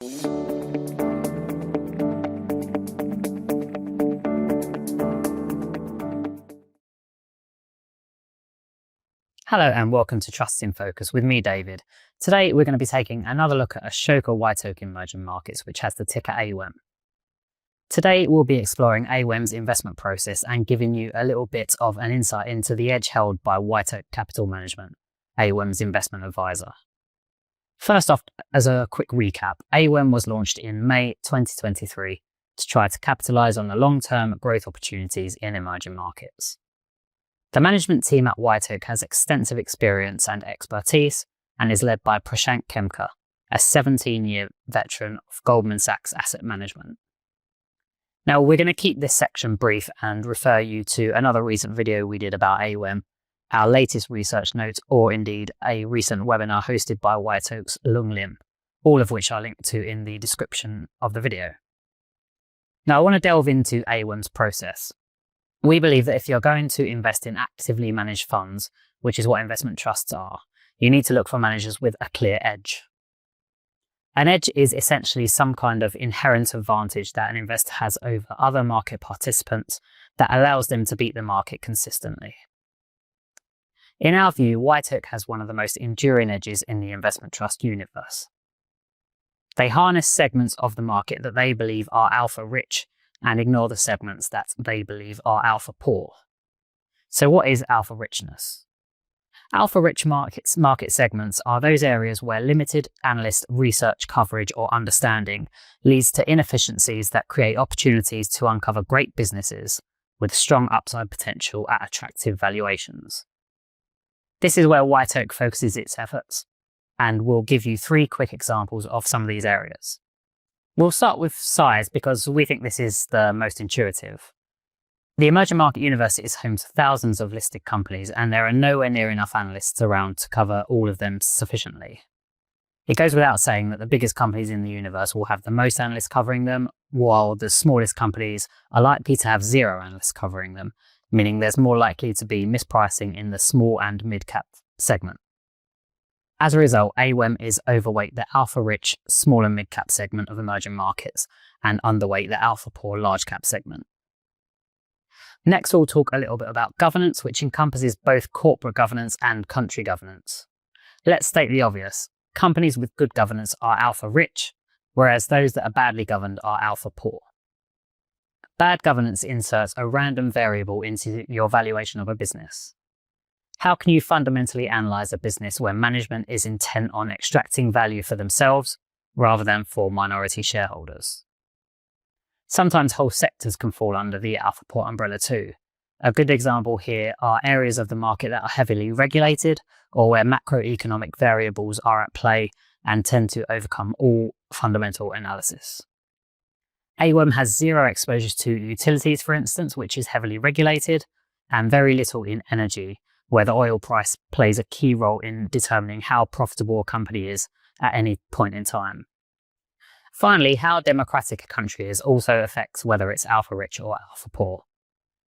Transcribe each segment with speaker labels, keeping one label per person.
Speaker 1: Hello and welcome to Trust in Focus with me, David. Today we're going to be taking another look at Ashoka WhiteOak Emerging Markets, which has the ticker AWEM. Today we'll be exploring AWEM's investment process and giving you a little bit of an insight into the edge held by WhiteOak Capital Management, AWEM's investment advisor. First off, as a quick recap, AWEM was launched in May 2023 to try to capitalise on the long-term growth opportunities in emerging markets. The management team at WhiteOak has extensive experience and expertise and is led by Prashant Kepler, a 17-year veteran of Goldman Sachs Asset Management. Now, we're going to keep this section brief and refer you to another recent video we did about AWEM, our latest research notes, or indeed a recent webinar hosted by WhiteOak's Lung Lim, all of which I'll link to in the description of the video. Now, I want to delve into AWEM's process. We believe that if you're going to invest in actively managed funds, which is what investment trusts are, you need to look for managers with a clear edge. An edge is essentially some kind of inherent advantage that an investor has over other market participants that allows them to beat the market consistently. In our view, WhiteOak has one of the most enduring edges in the investment trust universe. They harness segments of the market that they believe are alpha rich and ignore the segments that they believe are alpha poor. So what is alpha richness? Alpha rich market segments are those areas where limited analyst research coverage or understanding leads to inefficiencies that create opportunities to uncover great businesses with strong upside potential at attractive valuations. This is where WhiteOak focuses its efforts, and we'll give you 3 quick examples of some of these areas. We'll start with size because we think this is the most intuitive. The emerging market universe is home to thousands of listed companies, and there are nowhere near enough analysts around to cover all of them sufficiently. It goes without saying that the biggest companies in the universe will have the most analysts covering them, while the smallest companies are likely to have 0 analysts covering them, meaning there's more likely to be mispricing in the small and mid-cap segment. As a result, AWEM is overweight the alpha-rich small and mid-cap segment of emerging markets and underweight the alpha-poor large-cap segment. Next, we'll talk a little bit about governance, which encompasses both corporate governance and country governance. Let's state the obvious. Companies with good governance are alpha-rich, whereas those that are badly governed are alpha-poor. Bad governance inserts a random variable into your valuation of a business. How can you fundamentally analyze a business where management is intent on extracting value for themselves rather than for minority shareholders? Sometimes whole sectors can fall under the alpha poor umbrella too. A good example here are areas of the market that are heavily regulated or where macroeconomic variables are at play and tend to overcome all fundamental analysis. AWEM has 0 exposures to utilities, for instance, which is heavily regulated, and very little in energy, where the oil price plays a key role in determining how profitable a company is at any point in time. Finally, how democratic a country is also affects whether it's alpha-rich or alpha-poor.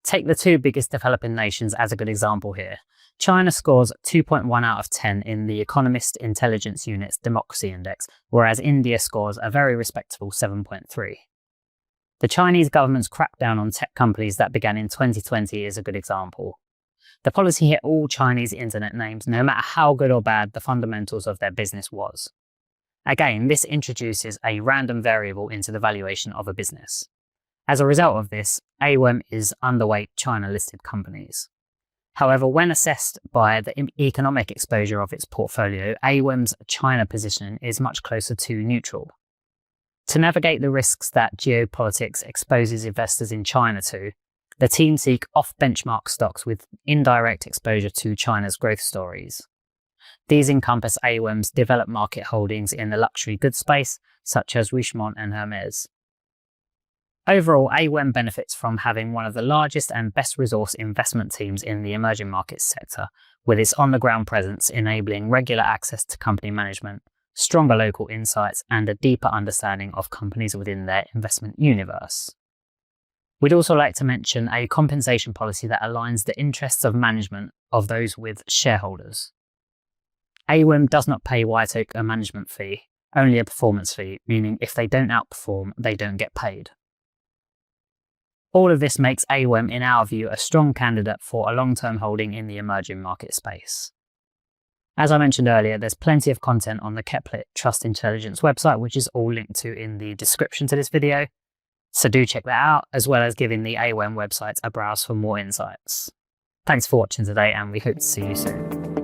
Speaker 1: Take the 2 biggest developing nations as a good example here. China scores 2.1 out of 10 in the Economist Intelligence Unit's Democracy Index, whereas India scores a very respectable 7.3. The Chinese government's crackdown on tech companies that began in 2020 is a good example. The policy hit all Chinese internet names, no matter how good or bad the fundamentals of their business was. Again, this introduces a random variable into the valuation of a business. As a result of this, AWEM is underweight China-listed companies. However, when assessed by the economic exposure of its portfolio, AWEM's China position is much closer to neutral. To navigate the risks that geopolitics exposes investors in China to, the team seek off-benchmark stocks with indirect exposure to China's growth stories. These encompass AWEM's developed market holdings in the luxury goods space, such as Richemont and Hermes. Overall, AWEM benefits from having one of the largest and best resourced investment teams in the emerging markets sector, with its on-the-ground presence enabling regular access to company management, stronger local insights, and a deeper understanding of companies within their investment universe. We'd also like to mention a compensation policy that aligns the interests of management of those with shareholders. AWEM does not pay WhiteOak a management fee, only a performance fee, meaning if they don't outperform, they don't get paid. All of this makes AWEM, in our view, a strong candidate for a long-term holding in the emerging market space. As I mentioned earlier, there's plenty of content on the Kepler Trust Intelligence website, which is all linked to in the description to this video. So do check that out, as well as giving the AWEM website a browse for more insights. Thanks for watching today, and we hope to see you soon.